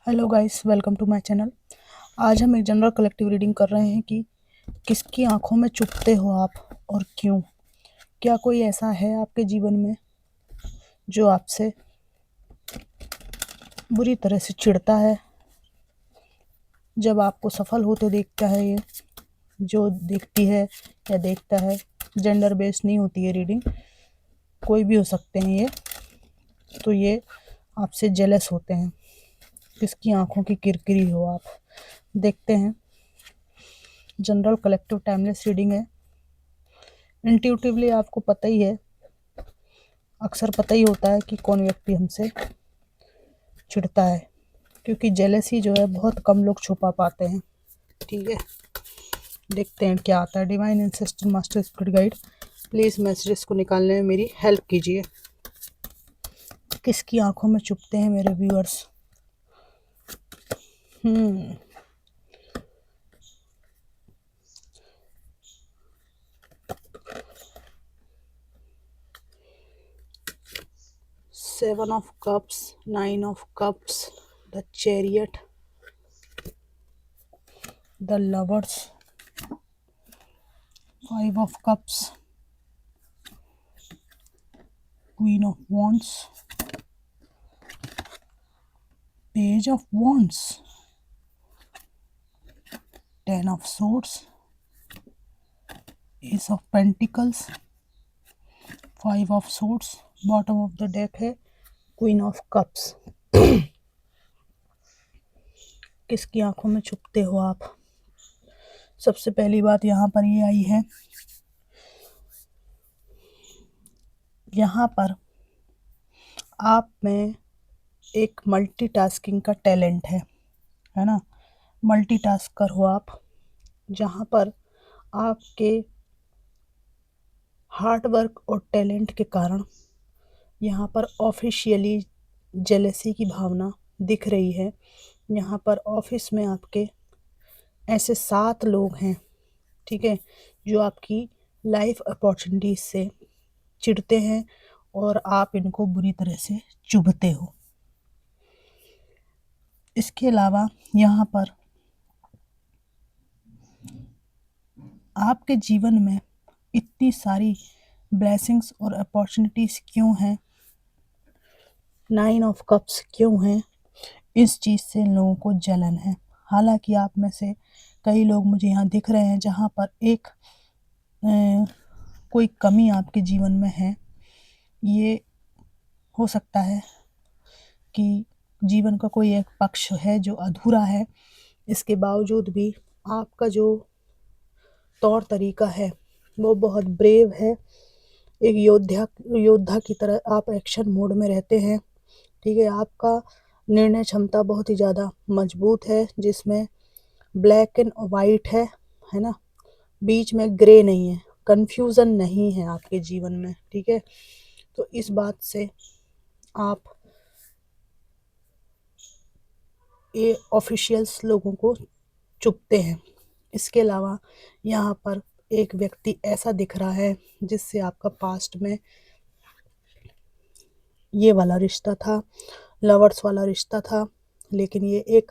Hello guys, welcome to my channel. आज हम एक जनरल कलेक्टिव रीडिंग कर रहे हैं कि किसकी आंखों में चुभते हो आप और क्यों। क्या कोई ऐसा है आपके जीवन में जो आपसे बुरी तरह से चिढ़ता है जब आपको सफल होते देखता है। ये जो देखती है या देखता है, जेंडर बेस्ड नहीं होती है रीडिंग, कोई भी हो सकते हैं ये। तो ये आपसे जेलस होते हैं। किसकी आंखों की किरकिरी हो आप, देखते हैं। जनरल कलेक्टिव टाइमलेस रीडिंग है। इंट्यूटिवली आपको पता ही है, अक्सर पता ही होता है कि कौन व्यक्ति हमसे चिढ़ता है, क्योंकि जेलसी जो है बहुत कम लोग छुपा पाते हैं। ठीक है, देखते हैं क्या आता है। Divine ancestor master spirit guide, please messages को निकालने में मेरी हेल्प कीजिए। किसकी आंखों में चुभते हैं मेरे viewers. 7 of cups, 9 of cups, the chariot, the lovers, 5 of cups, queen of wands, page of wands, 10 of swords, ace of pentacles, 5 of swords, bottom of the deck है क्वीन ऑफ कप्स। किसकी आंखों में छुपते हो आप। सबसे पहली बात यहाँ पर ये आई है, यहाँ पर आप में एक मल्टीटास्किंग का टैलेंट है ना। मल्टीटास्कर हो आप, जहाँ पर आपके हार्ड वर्क और टैलेंट के कारण यहाँ पर ऑफिशियली जेलेसी की भावना दिख रही है। यहाँ पर ऑफिस में आपके ऐसे 7 लोग हैं, ठीक है, जो आपकी लाइफ अपॉर्चुनिटीज से चिढ़ते हैं और आप इनको बुरी तरह से चुभते हो। इसके अलावा यहाँ पर आपके जीवन में इतनी सारी ब्लेसिंग्स और अपॉर्चुनिटीज क्यों हैं, 9 ऑफ कप्स क्यों हैं, इस चीज़ से लोगों को जलन है। हालांकि आप में से कई लोग मुझे यहाँ दिख रहे हैं जहाँ पर एक कोई कमी आपके जीवन में है। ये हो सकता है कि जीवन का कोई एक पक्ष है जो अधूरा है। इसके बावजूद भी आपका जो तौर तरीका है वो बहुत ब्रेव है। एक योद्धा की तरह आप एक्शन मोड में रहते हैं। ठीक है, आपका निर्णय क्षमता बहुत ही ज़्यादा मजबूत है, जिसमें ब्लैक एंड वाइट है ना, बीच में ग्रे नहीं है, कंफ्यूजन नहीं है आपके जीवन में। ठीक है, तो इस बात से आप ये ऑफिशियल्स लोगों को चुभते हैं। इसके अलावा यहाँ पर एक व्यक्ति ऐसा दिख रहा है जिससे आपका पास्ट में ये वाला रिश्ता था, लवर्स वाला रिश्ता था, लेकिन ये एक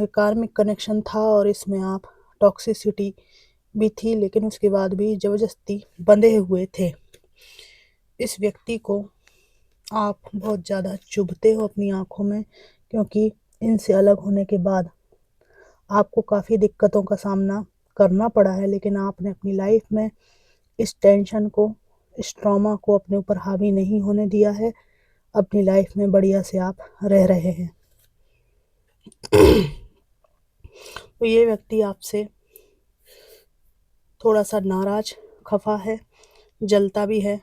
कार्मिक कनेक्शन था और इसमें आप टॉक्सिसिटी भी थी, लेकिन उसके बाद भी ज़बरदस्ती बंधे हुए थे। इस व्यक्ति को आप बहुत ज़्यादा चुभते हो अपनी आंखों में, क्योंकि इनसे अलग होने के बाद आपको काफ़ी दिक्कतों का सामना करना पड़ा है, लेकिन आपने अपनी लाइफ में इस टेंशन को, इस ट्रॉमा को अपने ऊपर हावी नहीं होने दिया है। अपनी लाइफ में बढ़िया से आप रह रहे हैं। तो ये व्यक्ति आपसे थोड़ा सा नाराज, खफा है, जलता भी है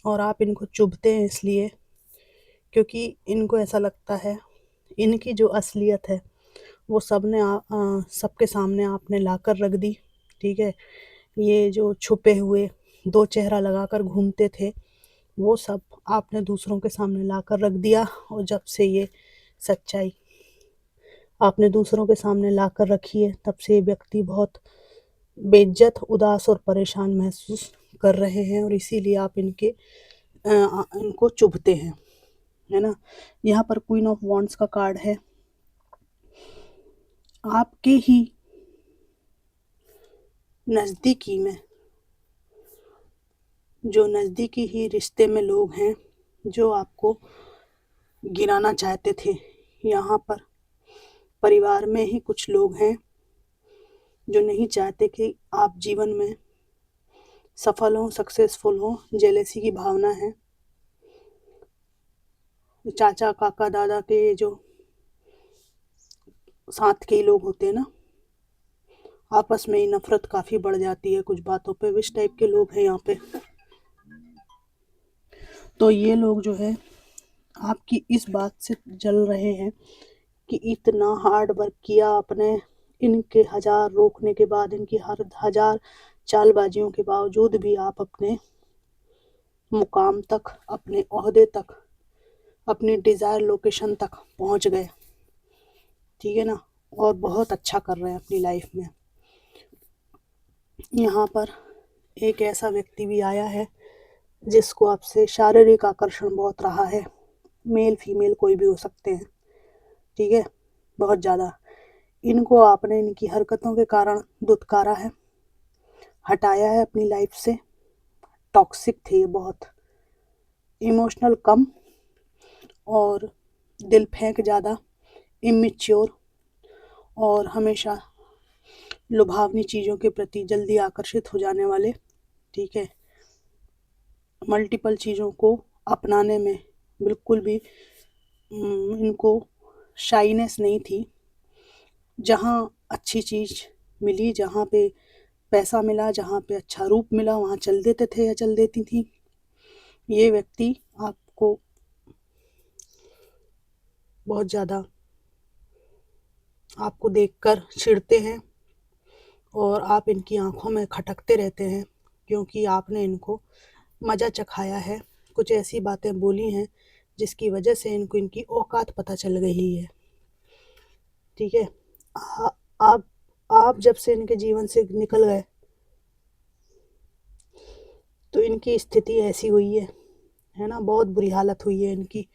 और आप इनको चुभते हैं इसलिए क्योंकि इनको ऐसा लगता है इनकी जो असलियत है वो सबके सामने आपने लाकर रख दी। ठीक है, ये जो छुपे हुए 2 चेहरा लगाकर घूमते थे वो सब आपने दूसरों के सामने लाकर रख दिया, और जब से ये सच्चाई आपने दूसरों के सामने लाकर रखी है तब से ये व्यक्ति बहुत बेइज्जत, उदास और परेशान महसूस कर रहे हैं, और इसीलिए आप इनको चुभते हैं। है ना। यहाँ पर क्वीन ऑफ वॉन्ड्स का कार्ड है। आपके ही नज़दीकी में, जो नज़दीकी ही रिश्ते में लोग हैं जो आपको गिराना चाहते थे, यहाँ पर परिवार में ही कुछ लोग हैं जो नहीं चाहते कि आप जीवन में सफल हो, सक्सेसफुल हो। जेलेसी की भावना है। चाचा, काका, दादा के जो साथ के लोग होते हैं ना, आपस में ही नफरत काफ़ी बढ़ जाती है कुछ बातों पे। विश टाइप के लोग हैं यहाँ पे। तो ये लोग जो है आपकी इस बात से जल रहे हैं कि इतना हार्ड वर्क किया आपने, इनके हजार रोकने के बाद, इनकी हर हजार चालबाजियों के बावजूद भी आप अपने मुकाम तक, अपने ओहदे तक, अपनी डिज़ायर लोकेशन तक पहुंच गए। ठीक है ना। और बहुत अच्छा कर रहे हैं अपनी लाइफ में। यहाँ पर एक ऐसा व्यक्ति भी आया है जिसको आपसे शारीरिक आकर्षण बहुत रहा है। मेल फीमेल कोई भी हो सकते हैं। ठीक है। बहुत ज़्यादा इनको आपने इनकी हरकतों के कारण दुत्कारा है, हटाया है अपनी लाइफ से। टॉक्सिक थे ये बहुत, इमोशनल कम और दिल फेंक ज़्यादा, इमेच्योर और हमेशा लुभावनी चीज़ों के प्रति जल्दी आकर्षित हो जाने वाले। ठीक है। मल्टीपल चीज़ों को अपनाने में बिल्कुल भी इनको शाइनेस नहीं थी। जहाँ अच्छी चीज़ मिली, जहाँ पे पैसा मिला, जहाँ पे अच्छा रूप मिला, वहाँ चल देते थे या चल देती थी। ये व्यक्ति आपको बहुत ज़्यादा आपको देखकर चिढ़ते हैं और आप इनकी आंखों में खटकते रहते हैं, क्योंकि आपने इनको मज़ा चखाया है। कुछ ऐसी बातें बोली हैं जिसकी वजह से इनको इनकी औकात पता चल गई है। ठीक है। आप जब से इनके जीवन से निकल गए तो इनकी स्थिति ऐसी हुई है ना। बहुत बुरी हालत हुई है इनकी।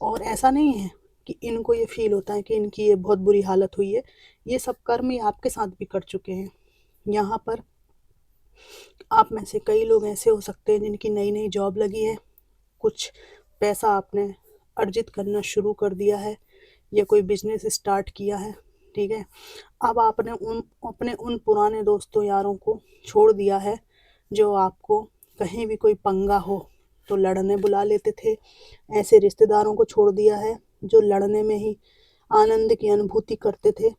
और ऐसा नहीं है कि इनको ये फील होता है कि इनकी ये बहुत बुरी हालत हुई है। ये सब कर्म ही आपके साथ भी कर चुके हैं। यहाँ पर आप में से कई लोग ऐसे हो सकते हैं जिनकी नई नई जॉब लगी है, कुछ पैसा आपने अर्जित करना शुरू कर दिया है या कोई बिजनेस स्टार्ट किया है। ठीक है। अब आपने अपने उन पुराने दोस्तों यारों को छोड़ दिया है जो आपको कहीं भी कोई पंगा हो तो लड़ने बुला लेते थे। ऐसे रिश्तेदारों को छोड़ दिया है जो लड़ने में ही आनंद की अनुभूति करते थे।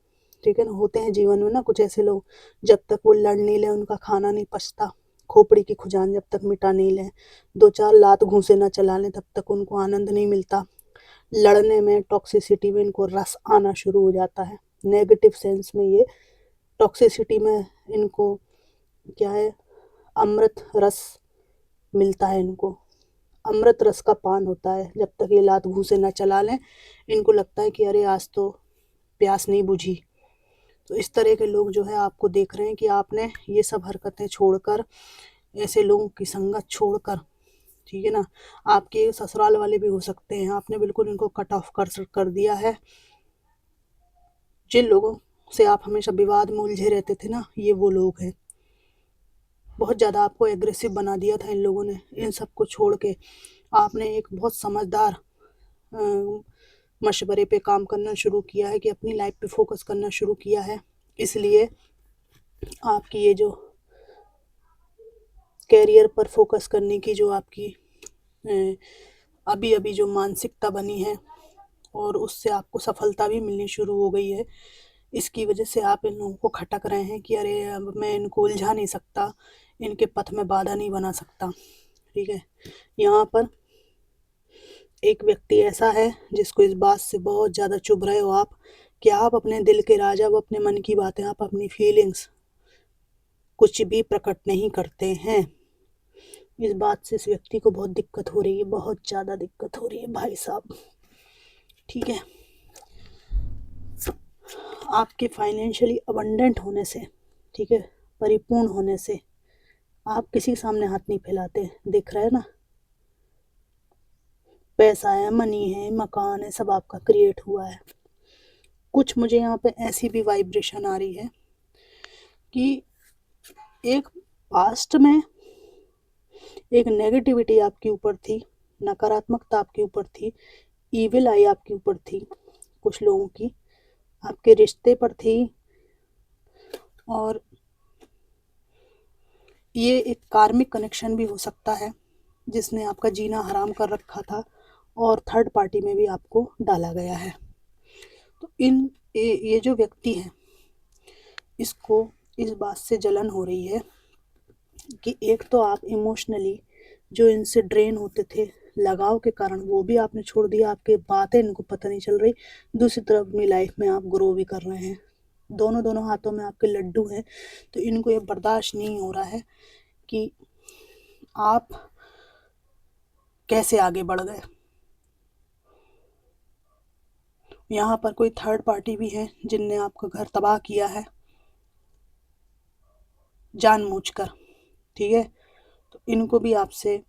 ठीक है ना। होते हैं जीवन में ना कुछ ऐसे लोग, जब तक वो लड़ नहीं ले उनका खाना नहीं पचता। खोपड़ी की खुजान जब तक मिटा नहीं लें, दो चार लात घूंसे ना चला लें, तब तक उनको आनंद नहीं मिलता। लड़ने में, टॉक्सिसिटी में इनको रस आना शुरू हो जाता है। नेगेटिव सेंस में ये टॉक्सिसिटी में इनको क्या है, अमृत रस मिलता है इनको। अमृत रस का पान होता है। जब तक ये लात घूंसे ना चला लें, इनको लगता है कि अरे आज तो प्यास नहीं बुझी। तो इस तरह के लोग जो है आपको देख रहे हैं कि आपने ये सब हरकतें छोड़कर, ऐसे लोगों की संगत छोड़कर, ठीक है ना, आपके ससुराल वाले भी हो सकते हैं, आपने बिल्कुल इनको कट ऑफ कर दिया है। जिन लोगों से आप हमेशा विवाद में उलझे रहते थे ना, ये वो लोग हैं। बहुत ज़्यादा आपको एग्रेसिव बना दिया था इन लोगों ने। इन सब को छोड़ के आपने एक बहुत समझदार मशवरे पे काम करना शुरू किया है कि अपनी लाइफ पे फोकस करना शुरू किया है। इसलिए आपकी ये जो कैरियर पर फोकस करने की जो आपकी अभी अभी जो मानसिकता बनी है और उससे आपको सफलता भी मिलनी शुरू हो गई है, इसकी वजह से आप इन लोगों को खटक रहे हैं कि अरे अब मैं इनको उलझा नहीं सकता, इनके पथ में बाधा नहीं बना सकता। ठीक है। यहाँ पर एक व्यक्ति ऐसा है जिसको इस बात से बहुत ज़्यादा चुभ रहे हो आप कि आप अपने दिल के राज, आप अपने मन की बातें, आप अपनी फीलिंग्स कुछ भी प्रकट नहीं करते हैं। इस बात से इस व्यक्ति को बहुत दिक्कत हो रही है, बहुत ज़्यादा दिक्कत हो रही है भाई साहब। ठीक है। आपके फाइनेंशियली अबंडेंट होने से, ठीक है, परिपूर्ण होने से आप किसी के सामने हाथ नहीं फैलाते, दिख रहा है ना। पैसा है, मनी है, मकान है, सब आपका क्रिएट हुआ है। कुछ मुझे यहाँ पे ऐसी भी वाइब्रेशन आ रही है कि एक पास्ट में एक नेगेटिविटी आपके ऊपर थी, नकारात्मकता आपके ऊपर थी, ईविल आई आपके ऊपर थी, कुछ लोगों की आपके रिश्ते पर थी, और ये एक कार्मिक कनेक्शन भी हो सकता है जिसने आपका जीना हराम कर रखा था और थर्ड पार्टी में भी आपको डाला गया है। तो ये जो व्यक्ति है, इसको इस बात से जलन हो रही है कि एक तो आप इमोशनली जो इनसे ड्रेन होते थे लगाव के कारण, वो भी आपने छोड़ दिया, आपके बातें इनको पता नहीं चल रही। दूसरी तरफ अपनी लाइफ में आप ग्रो भी कर रहे हैं, दोनों दोनों हाथों में आपके लड्डू हैं। तो इनको ये बर्दाश्त नहीं हो रहा है कि आप कैसे आगे बढ़ गए। यहाँ पर कोई थर्ड पार्टी भी है जिनने आपका घर तबाह किया है जानबूझकर, ठीक है। तो इनको भी आपसे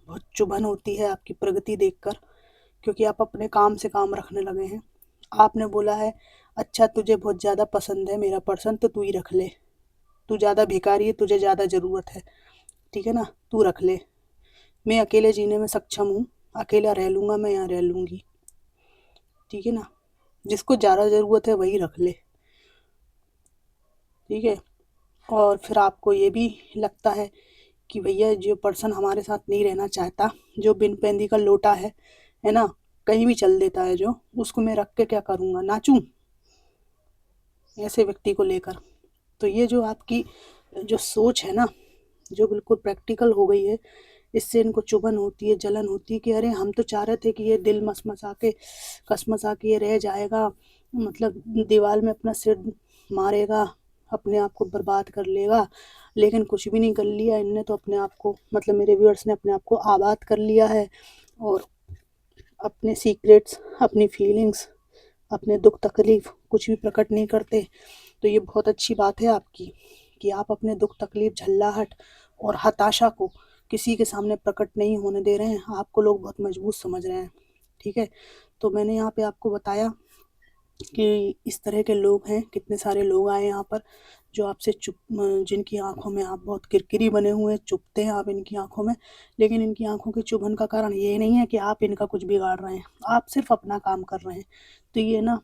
बहुत चुभन होती है आपकी प्रगति देखकर, क्योंकि आप अपने काम से काम रखने लगे हैं। आपने बोला है अच्छा तुझे बहुत ज़्यादा पसंद है मेरा पर्सन, तो तू ही रख ले, तू ज़्यादा भिखारी है, तुझे ज़्यादा ज़रूरत है, ठीक है ना, तू रख ले, मैं अकेले जीने में सक्षम हूँ, अकेला रह लूँगा, मैं यहाँ रह लूँगी, ठीक है ना, जिसको ज़्यादा ज़रूरत है वही रख ले, ठीक है। और फिर आपको ये भी लगता है कि भैया जो पर्सन हमारे साथ नहीं रहना चाहता, जो बिन पैंदी का लोटा है ना, कहीं भी चल देता है, जो उसको मैं रख के क्या करूँगा, नाचूं ऐसे व्यक्ति को लेकर। तो ये जो आपकी जो सोच है ना, जो बिल्कुल प्रैक्टिकल हो गई है, इससे इनको चुभन होती है, जलन होती है कि अरे हम तो चाह रहे थे कि ये दिल मसमसा के कसमसा के ये रह जाएगा, मतलब दीवार में अपना सिर मारेगा, अपने आप को बर्बाद कर लेगा, लेकिन कुछ भी नहीं कर लिया इनने तो अपने आप को, मतलब मेरे व्यूअर्स ने अपने आप को आबाद कर लिया है, और अपने सीक्रेट्स, अपनी फीलिंग्स, अपने दुख तकलीफ कुछ भी प्रकट नहीं करते। तो ये बहुत अच्छी बात है आपकी कि आप अपने दुख तकलीफ, झल्लाहट और हताशा को किसी के सामने प्रकट नहीं होने दे रहे हैं। आपको लोग बहुत मजबूत समझ रहे हैं, ठीक है। तो मैंने यहाँ पे आपको बताया कि इस तरह के लोग हैं, कितने सारे लोग आए यहाँ पर जो आपसे जिनकी आंखों में आप बहुत किरकिरी बने हुए हैं, चुभते हैं आप इनकी आंखों में। लेकिन इनकी आंखों की चुभन का कारण ये नहीं है कि आप इनका कुछ बिगाड़ रहे हैं, आप सिर्फ अपना काम कर रहे हैं। तो ये ना,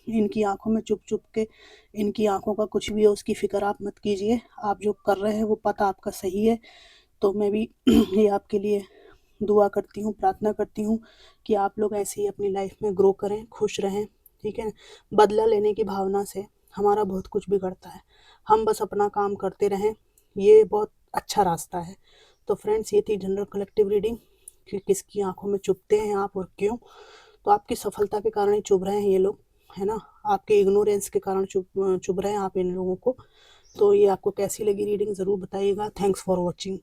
इनकी आंखों में चुप चुप के इनकी आंखों का कुछ भी हो उसकी फिक्र आप मत कीजिए, आप जो कर रहे हैं वो पता आपका सही है। तो मैं भी ये आपके लिए दुआ करती हूँ, प्रार्थना करती हूँ कि आप लोग ऐसे ही अपनी लाइफ में ग्रो करें, खुश रहें, ठीक है। बदला लेने की भावना से हमारा बहुत कुछ बिगड़ता है, हम बस अपना काम करते रहें, ये बहुत अच्छा रास्ता है। तो फ्रेंड्स, ये थी जनरल कलेक्टिव रीडिंग कि किसकी आंखों में चुभते हैं आप और क्यों। तो आपकी सफलता के कारण ही चुभ रहे हैं ये लोग, है ना, आपके इग्नोरेंस के कारण चुभ रहे हैं आप इन लोगों को। तो ये आपको कैसी लगी रीडिंग ज़रूर बताइएगा। Thanks for watching.